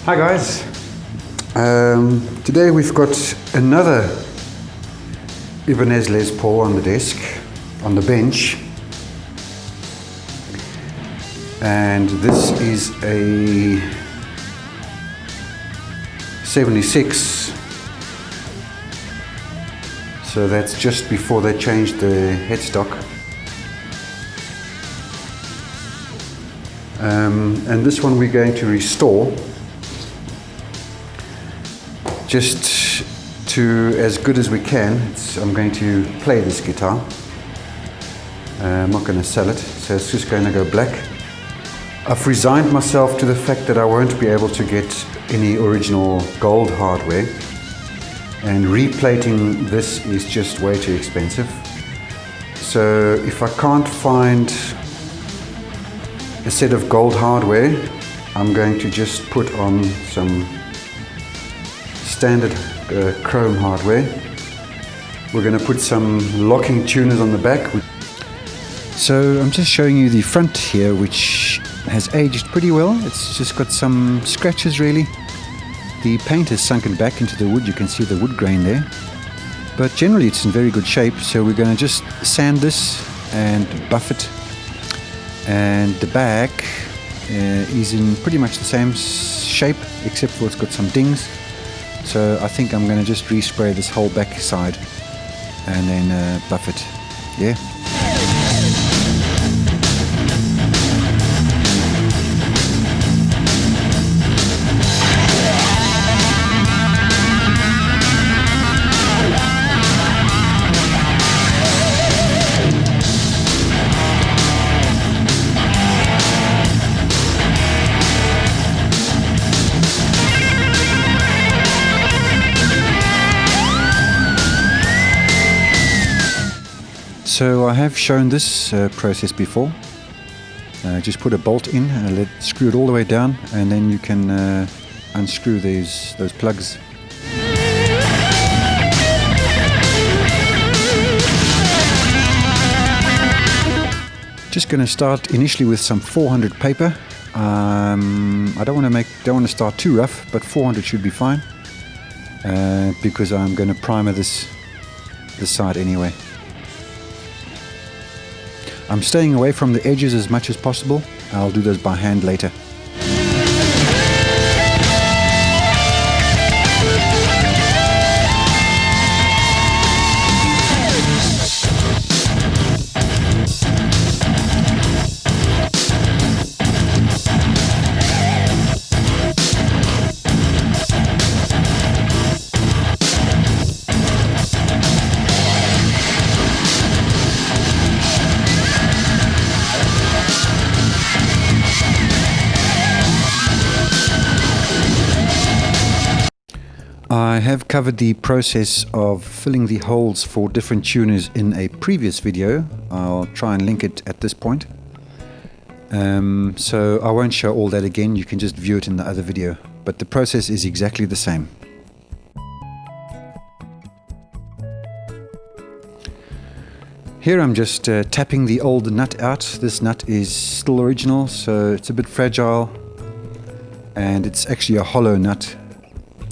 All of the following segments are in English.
Hi guys, today we've got another Ibanez Les Paul on the desk, on the bench, and this is a 76, so that's just before they changed the headstock. And this one we're going to restore just to as good as we can. I'm going to play this guitar. I'm not going to sell it, so it's just going to go black. I've resigned myself to the fact that I won't be able to get any original gold hardware, and replating this is just way too expensive. So if I can't find a set of gold hardware, I'm going to just put on some standard chrome hardware. We're going to put some locking tuners on the back. So I'm just showing you the front here, which has aged pretty well. It's just got some scratches really. The paint has sunken back into the wood. You can see the wood grain there, but generally it's in very good shape. So we're going to just sand this and buff it. And the back is in pretty much the same shape, except for it's got some dings. So I think I'm going to just respray this whole back side and then buff it. Yeah. So I have shown this process before. Just put a bolt in and screw it all the way down, and then you can unscrew those plugs. Just going to start initially with some 400 paper. I don't want to start too rough, but 400 should be fine, because I'm going to primer this side anyway. I'm staying away from the edges as much as possible. I'll do those by hand later. I have covered the process of filling the holes for different tuners in a previous video. I'll try and link it at this point. So I won't show all that again, you can just view it in the other video. But the process is exactly the same. Here I'm just tapping the old nut out. This nut is still original, so it's a bit fragile. And it's actually a hollow nut.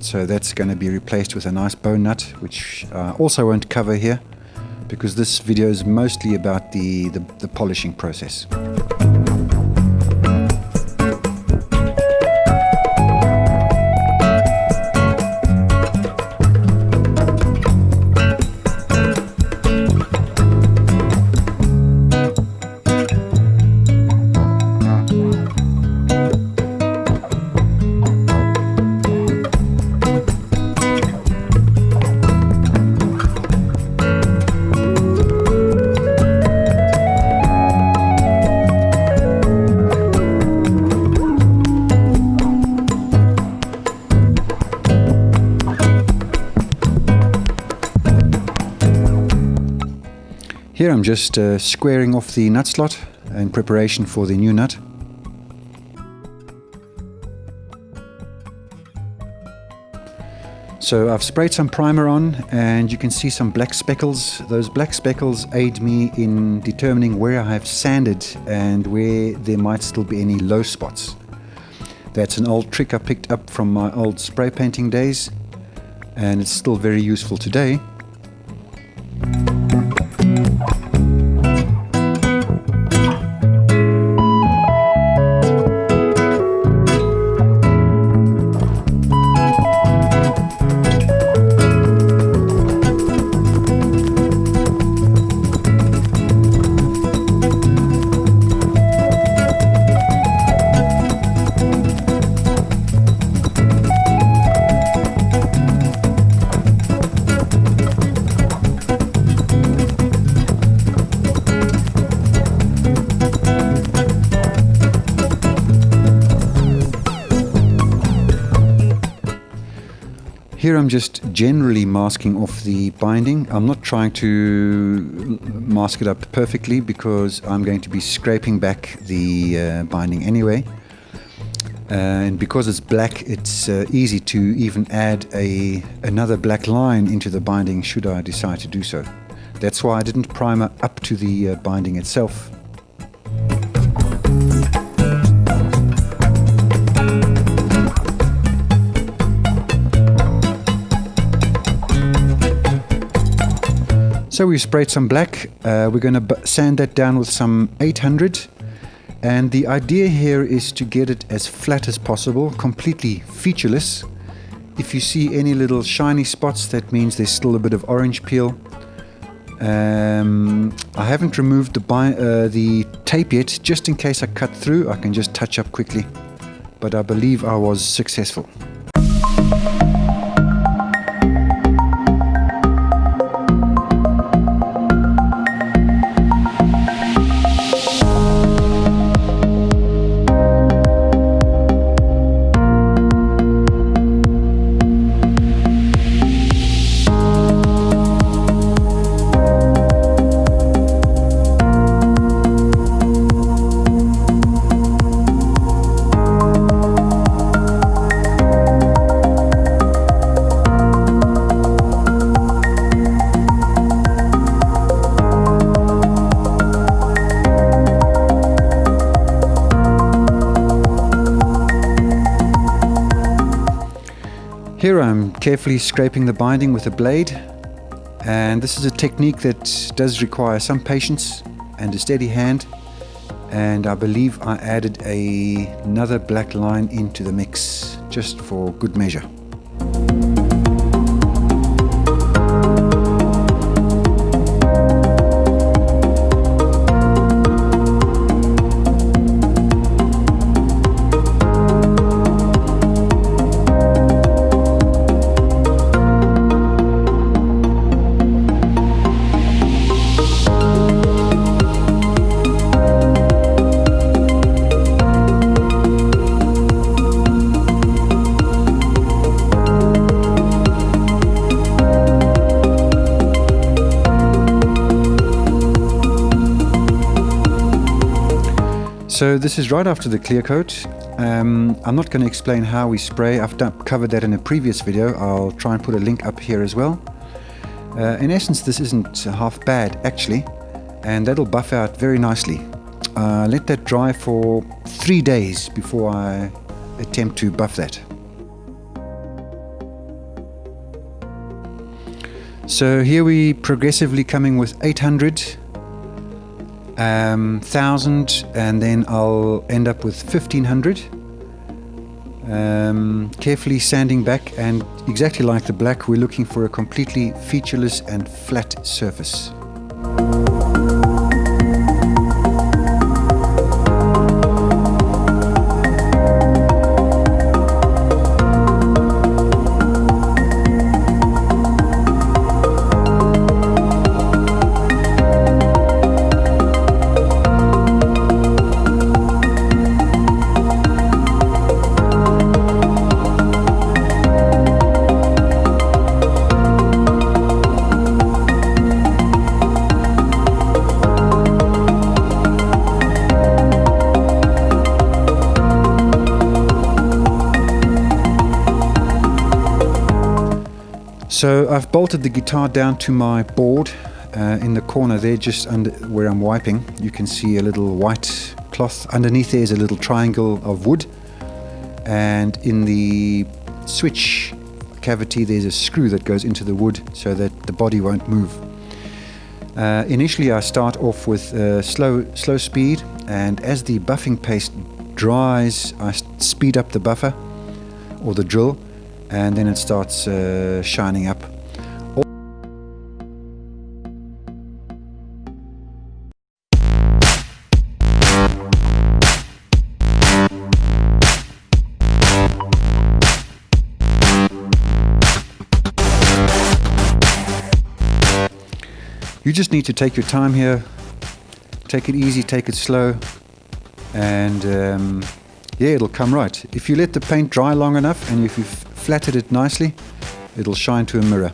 So that's going to be replaced with a nice bone nut, which I also won't cover here, because this video is mostly about the polishing process. Here I'm just squaring off the nut slot in preparation for the new nut. So I've sprayed some primer on, and you can see some black speckles. Those black speckles aid me in determining where I have sanded and where there might still be any low spots. That's an old trick I picked up from my old spray painting days, and it's still very useful today. Here I'm just generally masking off the binding. I'm not trying to mask it up perfectly because I'm going to be scraping back the binding anyway. And because it's black, it's easy to even add another black line into the binding should I decide to do so. That's why I didn't primer up to the binding itself. So we've sprayed some black. We're going to sand that down with some 800, and the idea here is to get it as flat as possible, completely featureless. If you see any little shiny spots, that means there's still a bit of orange peel. I haven't removed the tape yet, just in case I cut through. I can just touch up quickly, but I believe I was successful. Here I'm carefully scraping the binding with a blade, and this is a technique that does require some patience and a steady hand, and I believe I added another black line into the mix just for good measure. So this is right after the clear coat. I'm not going to explain how we spray. I've covered that in a previous video. I'll try and put a link up here as well. In essence, this isn't half bad actually, and that'll buff out very nicely. Let that dry for 3 days before I attempt to buff that. So here we progressively coming with 800, 1000, and then I'll end up with 1500. Carefully sanding back, and exactly like the black, we're looking for a completely featureless and flat surface. So I've bolted the guitar down to my board in the corner there, just under where I'm wiping. You can see a little white cloth. Underneath there is a little triangle of wood, and in the switch cavity there's a screw that goes into the wood so that the body won't move. Initially I start off with slow speed, and as the buffing paste dries I speed up the buffer or the drill, and then it starts shining up. You just need to take your time here, take it easy, take it slow, and yeah, it'll come right. If you let the paint dry long enough and if you've flattened it nicely, it'll shine to a mirror.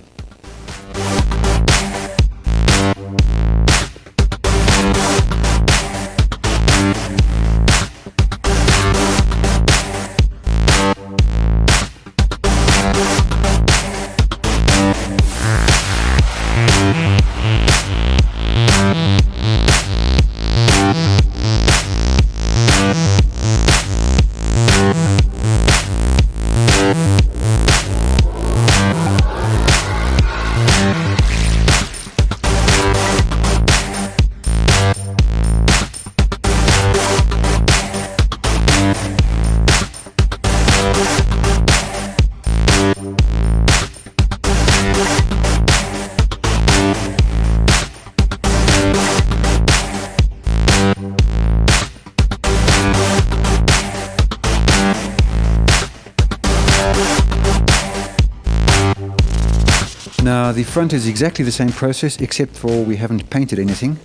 Now the front is exactly the same process, except for we haven't painted anything.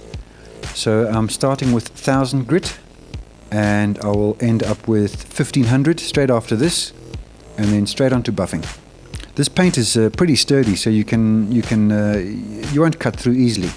So I'm starting with 1000 grit, and I will end up with 1500 straight after this, and then straight onto buffing. This paint is pretty sturdy, so you won't cut through easily.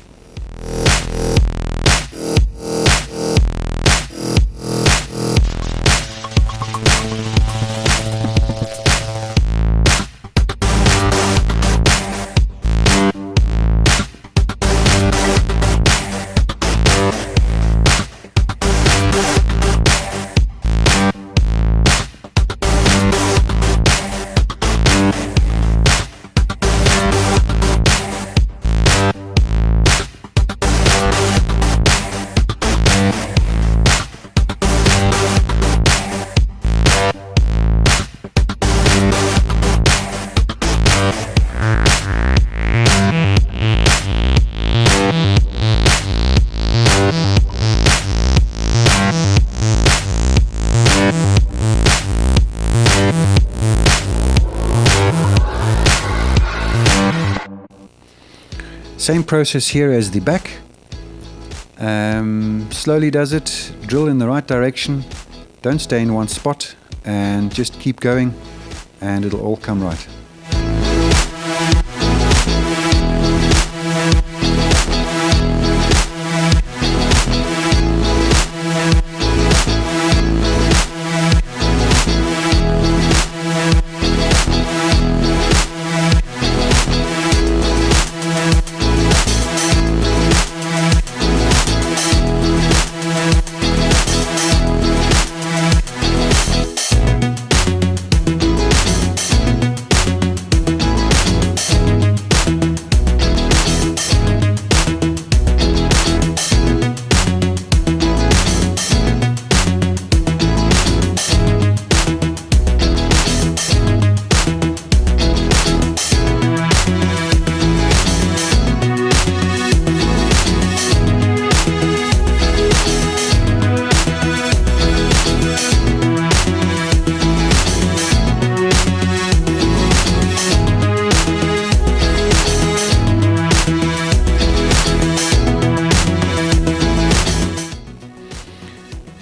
Same process here as the back. Slowly does it, drill in the right direction, don't stay in one spot, and just keep going and it'll all come right.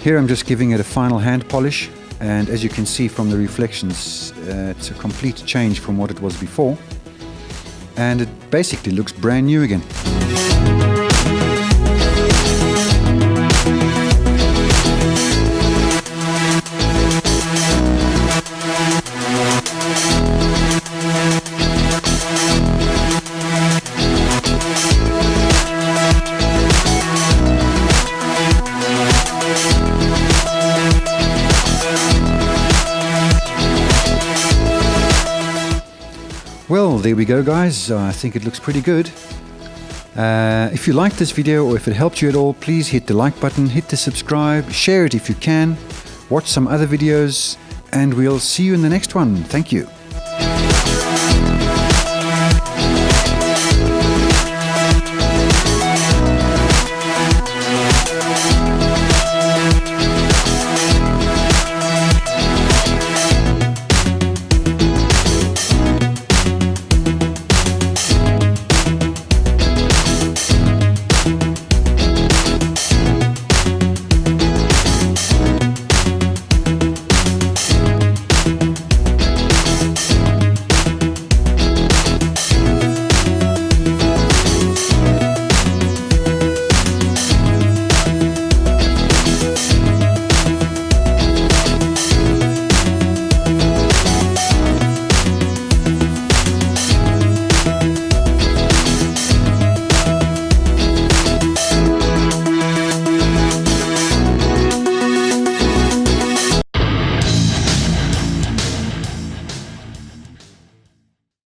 Here I'm just giving it a final hand polish, and as you can see from the reflections, it's a complete change from what it was before, and it basically looks brand new again. there we go, guys. I think it looks pretty good. If you liked this video or if it helped you at all, please hit the like button, hit the subscribe, share it if you can, watch some other videos, and we'll see you in the next one. Thank you.